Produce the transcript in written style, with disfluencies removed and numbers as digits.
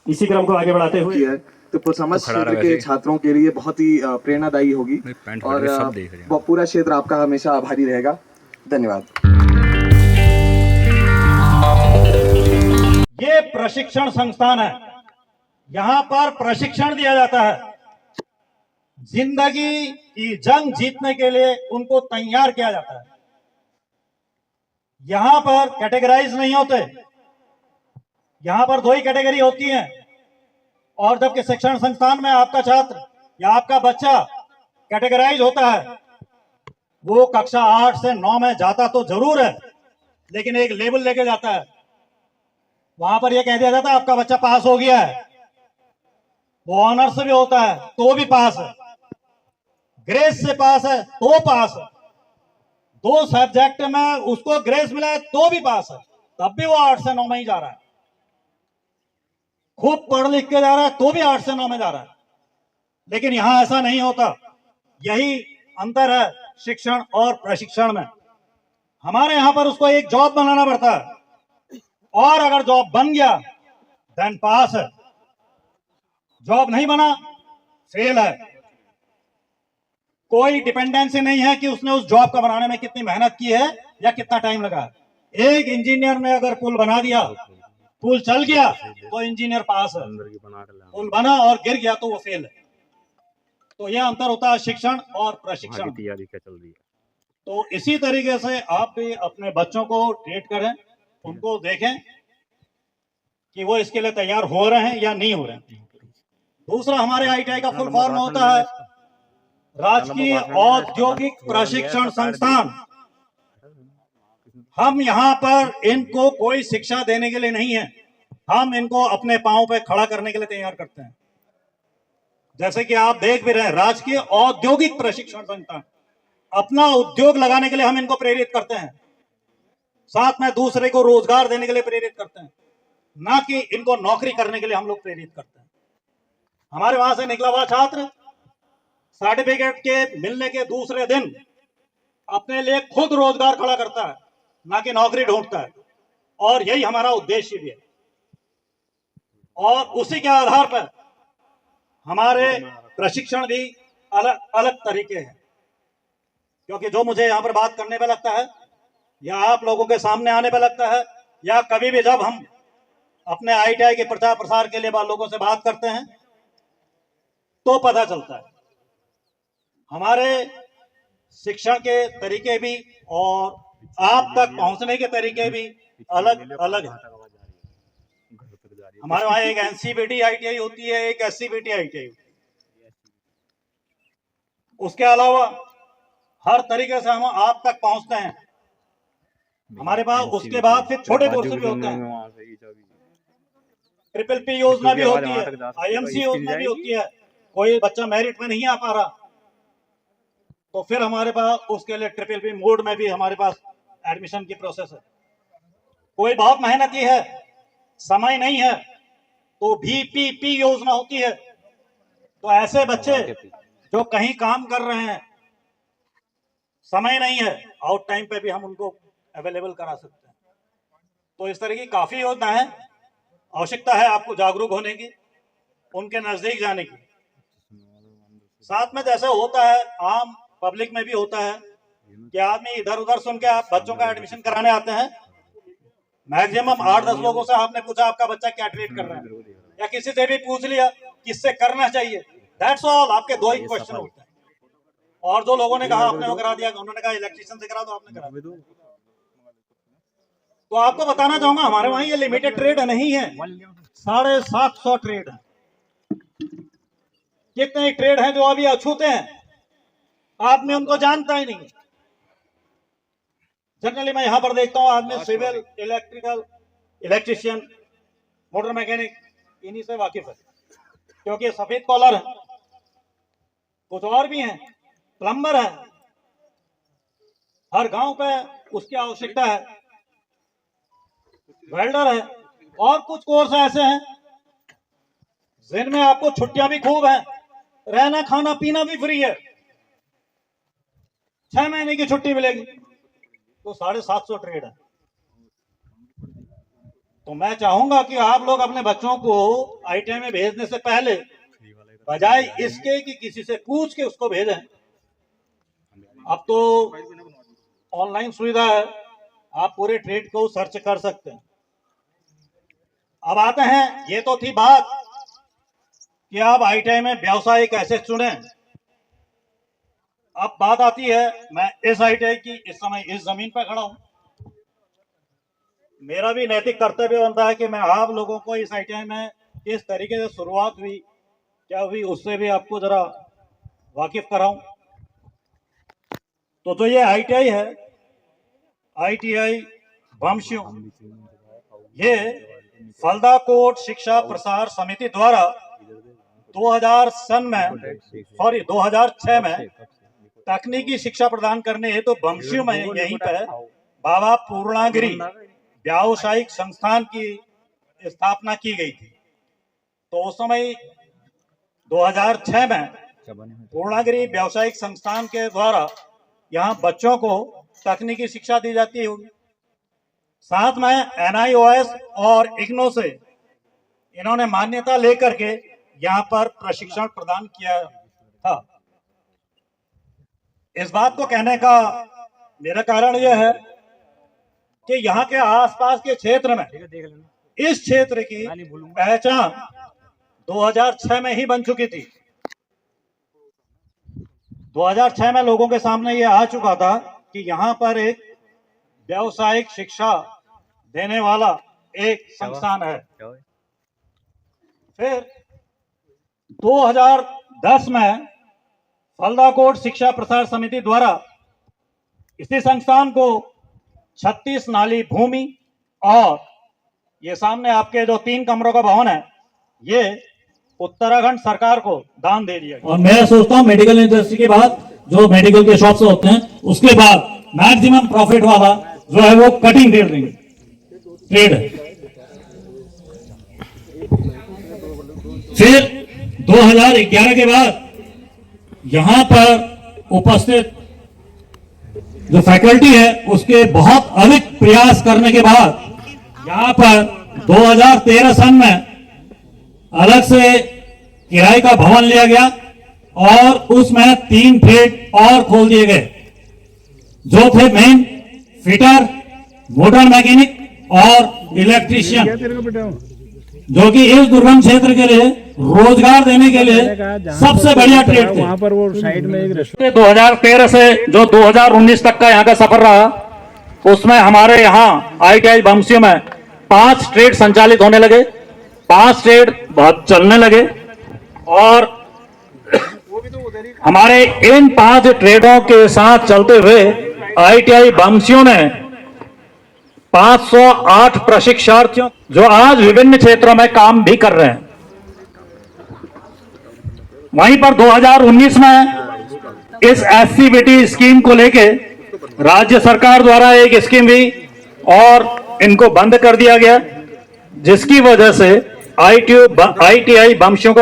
इसी क्रम को आगे बढ़ाते हुए है तो समझ क्षेत्र के छात्रों के लिए बहुत ही प्रेरणादायी होगी और वो पूरा क्षेत्र आपका हमेशा आभारी रहेगा। धन्यवाद। ये प्रशिक्षण संस्थान है, यहाँ पर प्रशिक्षण दिया जाता है। जिंदगी की जंग जीतने के लिए उनको तैयार किया जाता है। यहाँ पर कैटेगराइज नहीं होते, यहाँ पर दो ही कैटेगरी होती है। और जबकि शिक्षण संस्थान में आपका छात्र या आपका बच्चा कैटेगराइज होता है, वो कक्षा 8 से 9 में जाता तो जरूर है, लेकिन एक लेवल लेके जाता है। वहां पर यह कह दिया जाता है आपका बच्चा पास हो गया है। वो ऑनर्स से भी होता है तो भी पास है, ग्रेस से पास है तो पास है, 2 सब्जेक्ट में उसको ग्रेस मिला है तो भी पास है, तब भी वो 8 से 9 में ही जा रहा है। खूब पढ़ लिख के जा रहा है तो भी 8 से 9 में जा रहा है। लेकिन यहां ऐसा नहीं होता। यही अंतर है शिक्षण और प्रशिक्षण में। हमारे यहां पर उसको एक जॉब बनाना पड़ता है, और अगर जॉब बन गया देन पास है, जॉब नहीं बना फेल है। कोई डिपेंडेंसी नहीं है कि उसने उस जॉब का बनाने में कितनी मेहनत की है या कितना टाइम लगा। एक इंजीनियर ने अगर पुल बना दिया, पुल चल गया तो इंजीनियर पास है, पुल बना और गिर गया तो वो फेल है। तो यह अंतर होता है शिक्षण और प्रशिक्षण। तो इसी तरीके से आप भी अपने बच्चों को ट्रीट करें, उनको देखें कि वो इसके लिए तैयार हो रहे हैं या नहीं हो रहे हैं। दूसरा, हमारे आईटीआई का फुल फॉर्म होता है राजकीय औद्योगिक प्रशिक्षण संस्थान। हम यहाँ पर इनको कोई शिक्षा देने के लिए नहीं है, हम इनको अपने पांव पे खड़ा करने के लिए तैयार करते हैं। जैसे कि आप देख भी रहे हैं, राजकीय औद्योगिक प्रशिक्षण संस्थान, अपना उद्योग लगाने के लिए हम इनको प्रेरित करते हैं, साथ में दूसरे को रोजगार देने के लिए प्रेरित करते हैं, ना कि इनको नौकरी करने के लिए हम लोग प्रेरित करते हैं। हमारे वहां से निकला हुआ छात्र सर्टिफिकेट के मिलने के दूसरे दिन अपने लिए खुद रोजगार खड़ा करता है, ना कि नौकरी ढूंढता है। और यही हमारा उद्देश्य भी है। और उसी के आधार पर हमारे प्रशिक्षण भी अलग अलग तरीके हैं। क्योंकि जो मुझे यहाँ पर बात करने पे लगता है, या आप लोगों के सामने आने पे लगता है, या कभी भी जब हम अपने आईटीआई के प्रचार प्रसार के लिए लोगों से बात करते हैं तो पता चलता है हमारे शिक्षण के तरीके भी और आप तक पहुंचने के तरीके भी अलग अलग हैं। हमारे वहां एक एनसीबीटी आईटीआई होती है, एक एससीबीटी आईटीआई होती है। उसके अलावा हर तरीके से हम आप तक पहुंचते हैं। हमारे पास उसके बाद फिर छोटे कोर्स भी होते हैं, ट्रिपल पी योजना भी होती है, आईएमसी योजना भी होती है। कोई बच्चा मेरिट में नहीं आ पा रहा तो फिर हमारे पास उसके लिए ट्रिपल पी मोड में भी हमारे पास एडमिशन की प्रोसेस है। कोई बहुत मेहनती है, समय नहीं है, तो VPP योजना होती है। तो ऐसे बच्चे जो कहीं काम कर रहे हैं, समय नहीं है, आउट टाइम पे भी हम उनको अवेलेबल करा सकते हैं। तो इस तरह की काफी योजना है। आवश्यकता है आपको जागरूक होने की, उनके नजदीक जाने की। साथ में जैसे होता है आम पब्लिक में भी होता है कि आदमी इधर उधर सुन के आप बच्चों का एडमिशन कराने आते हैं, मैक्सिमम 8-10 लोगों से आपने पूछा आपका बच्चा क्या ट्रीट कर रहा है, या किसी से भी पूछ लिया किससे करना चाहिए। That's all. आपके 2 ही क्वेश्चन होते हैं। और जो लोगों ने कहा आपने वो करा दिया, उन्होंने कहा इलेक्ट्रिशियन से करा दो, आपने करा दिया। तो आपको बताना चाहूंगा हमारे वहां ये लिमिटेड ट्रेड नहीं है, 750 ट्रेड है। कितने ट्रेड हैं जो अभी अछूते हैं, आदमी उनको जानता ही नहीं। जनरली मैं यहां पर देखता हूं आदमी civil, electrical, electrician, motor mechanic, इन्हीं से वाकिफ है, क्योंकि सफेद कॉलर है। कुछ और भी हैं, प्लम्बर है, हर गांव पे उसकी आवश्यकता है, वेल्डर है, और कुछ कोर्स ऐसे हैं जिनमें आपको छुट्टियां भी खूब हैं, रहना खाना पीना भी फ्री है, 6 महीने की छुट्टी मिलेगी। तो 750 ट्रेड है। तो मैं चाहूंगा कि आप लोग अपने बच्चों को ITI में भेजने से पहले बजाय इसके कि किसी से पूछ के उसको भेजें, अब तो ऑनलाइन सुविधा है, आप पूरे ट्रेड को सर्च कर सकते हैं। अब आते हैं, ये तो थी बात कि आप ITI में व्यवसाय कैसे चुने। अब बात आती है, मैं इस ITI की इस समय इस जमीन पर खड़ा हूं, मेरा भी नैतिक कर्तव्य बनता है कि मैं आप लोगों को इस ITI में किस तरीके से शुरुआत हुई, क्या हुई, उससे भी आपको जरा वाकिफ कराऊं। तो ये ITI है, ITI बमशियों, ये फलदा कोट शिक्षा प्रसार समिति द्वारा 2006 में तकनीकी शिक्षा प्रदान करने हेतु तो बमशियों में यहीं पर बाबा पूर्णागिरी व्यावसायिक संस्थान की स्थापना की गई थी। तो उस समय 2006 में पूर्णागिरी व्यावसायिक संस्थान के द्वारा यहाँ बच्चों को तकनीकी शिक्षा दी जाती होगी। साथ में NIOS और IGNOU से इन्होंने मान्यता लेकर के यहाँ पर प्रशिक्षण प्रदान किया था। इस बात को कहने का मेरा कारण यह है कि यहाँ के आसपास के क्षेत्र में इस क्षेत्र की पहचान 2006 में ही बन चुकी थी। 2006 में लोगों के सामने ये आ चुका था कि यहाँ पर एक व्यावसायिक शिक्षा देने वाला एक संस्थान है। फिर 2010 में फलदा कोट शिक्षा प्रसार समिति द्वारा इसी संस्थान को 36 नाली भूमि और ये सामने आपके जो 3 कमरों का भवन है, ये उत्तराखंड सरकार को दान दे दिया। और मैं सोचता हूँ मेडिकल इंडस्ट्री के बाद जो मेडिकल के शॉप्स होते हैं, उसके बाद मैक्सिमम प्रॉफिट वाला जो है वो कटिंग ट्रेड है। फिर 2011 के बाद यहां पर उपस्थित जो फैकल्टी है उसके बहुत अधिक प्रयास करने के बाद यहां पर 2013 सन में अलग से किराए का भवन लिया गया और उसमें 3 ट्रेड और खोल दिए गए, जो थे मेन फिटर, मोटर मैकेनिक और इलेक्ट्रीशियन, जो कि इस दुर्गम क्षेत्र के लिए रोजगार देने के लिए सबसे बढ़िया ट्रेड थे। वहां पर वो साइड में एक 2013 से जो 2019 तक का यहाँ का सफर रहा, उसमें हमारे यहाँ ITI बमसियों में 5 ट्रेड संचालित होने लगे, 5 ट्रेड बहुत चलने लगे और हमारे इन 5 ट्रेडों के साथ चलते हुए ITI बमसियों ने 508 प्रशिक्षार्थियों जो आज विभिन्न क्षेत्रों में काम भी कर रहे हैं। वहीं पर 2019 में इस SCBT स्कीम को लेके राज्य सरकार द्वारा एक स्कीम हुई और इनको बंद कर दिया गया, जिसकी वजह से ITI बमसियों का